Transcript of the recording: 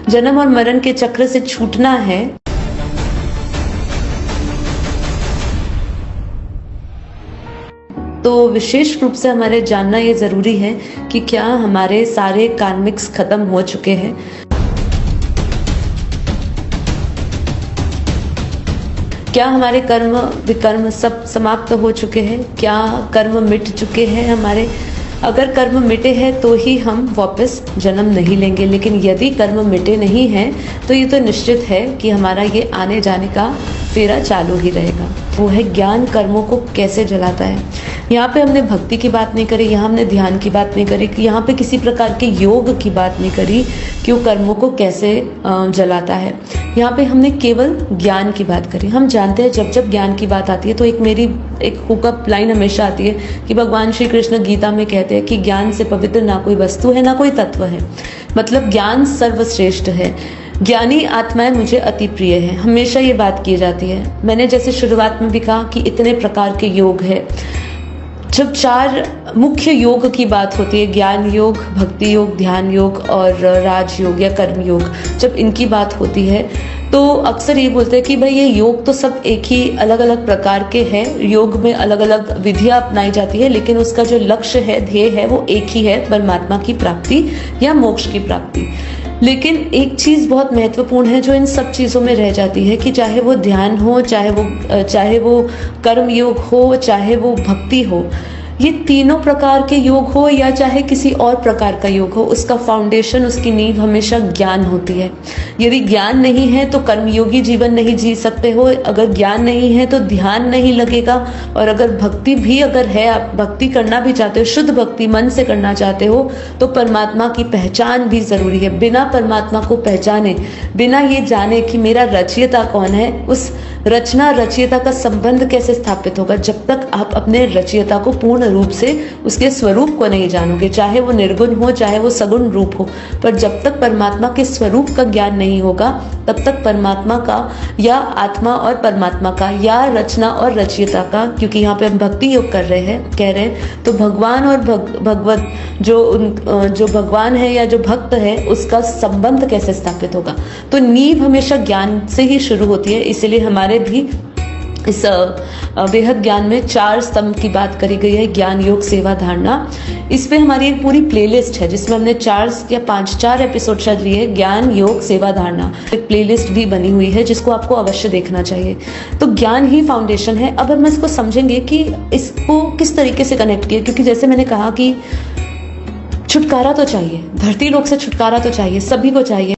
जन्म और मरण के चक्र से छूटना है, तो विशेष रूप से हमारे जानना ये जरूरी है कि क्या हमारे सारे कार्मिक्स खत्म हो चुके हैं, क्या हमारे कर्म विकर्म सब समाप्त हो चुके हैं, क्या कर्म मिट चुके हैं हमारे। अगर कर्म मिटे हैं तो ही हम वापस जन्म नहीं लेंगे, लेकिन यदि कर्म मिटे नहीं हैं तो ये तो निश्चित है कि हमारा ये आने जाने का फेरा चालू ही रहेगा। वो है ज्ञान कर्मों को कैसे जलाता है। यहाँ पे हमने भक्ति की बात नहीं करी, यहाँ हमने ध्यान की बात नहीं करी, यहाँ पे किसी प्रकार के योग की बात नहीं करी कि वो कर्मों को कैसे जलाता है। यहाँ पे हमने केवल ज्ञान की बात करी। हम जानते हैं जब जब ज्ञान की बात आती है तो एक हुकअप लाइन हमेशा आती है कि भगवान श्री कृष्ण गीता में कहते हैं कि ज्ञान से पवित्र ना कोई वस्तु है ना कोई तत्व है। मतलब ज्ञान सर्वश्रेष्ठ है, ज्ञानी आत्माएं मुझे अति प्रिय है, हमेशा ये बात की जाती है। मैंने जैसे शुरुआत में भी कहा कि इतने प्रकार के योग है। जब 4 मुख्य योग की बात होती है, ज्ञान योग, भक्ति योग, ध्यान योग और राज योग या कर्म योग, जब इनकी बात होती है तो अक्सर ये बोलते हैं कि भाई ये योग तो सब एक ही अलग अलग प्रकार के हैं, योग में अलग अलग विधियां अपनाई जाती है, लेकिन उसका जो लक्ष्य है, ध्येय है, वो एक ही है, परमात्मा की प्राप्ति या मोक्ष की प्राप्ति। लेकिन एक चीज बहुत महत्वपूर्ण है जो इन सब चीजों में रह जाती है कि चाहे वो ध्यान हो, चाहे वो कर्म योग हो, चाहे वो भक्ति हो, ये तीनों प्रकार के योग हो या चाहे किसी और प्रकार का योग हो, उसका फाउंडेशन, उसकी नींव हमेशा ज्ञान होती है। यदि ज्ञान नहीं है तो कर्मयोगी जीवन नहीं जी सकते हो, अगर ज्ञान नहीं है तो ध्यान नहीं लगेगा, और अगर भक्ति भी अगर है, आप भक्ति करना भी चाहते हो, शुद्ध भक्ति मन से करना चाहते हो, तो परमात्मा की पहचान भी जरूरी है। बिना परमात्मा को पहचाने, बिना ये जाने कि मेरा रचयिता कौन है, उस रचना रचयिता का संबंध कैसे स्थापित होगा जब तक आप अपने रचयिता को पूर्ण रूप से उसके स्वरूप को नहीं जानोगे। चाहे वो निर्गुण हो, चाहे वो सगुण रूप हो, पर जब तक परमात्मा के स्वरूप का ज्ञान नहीं होगा तब तक परमात्मा का या आत्मा और परमात्मा का या रचना और रचयिता का, क्योंकि यहाँ पे हम भक्ति योग कह रहे हैं, तो भगवान और भगवत जो भगवान है या जो भक्त है उसका संबंध कैसे स्थापित होगा। तो नींव हमेशा ज्ञान से ही शुरू होती है। इसीलिए हमारे भी इस बेहद ज्ञान में 4 स्तंभ की बात करी गई है, ज्ञान योग सेवा धारणा। इस पे हमारी एक पूरी प्लेलिस्ट है जिसमें हमने 4 या 5 एपिसोड शायद लिए, ज्ञान योग सेवा धारणा। एक प्लेलिस्ट भी बनी हुई है जिसको आपको अवश्य देखना चाहिए। तो ज्ञान ही फाउंडेशन है। अब हम इसको समझेंगे कि इसको किस तरीके से कनेक्ट किया, क्योंकि जैसे मैंने कहा कि छुटकारा तो चाहिए, धरती लोक से छुटकारा तो चाहिए, सभी को चाहिए।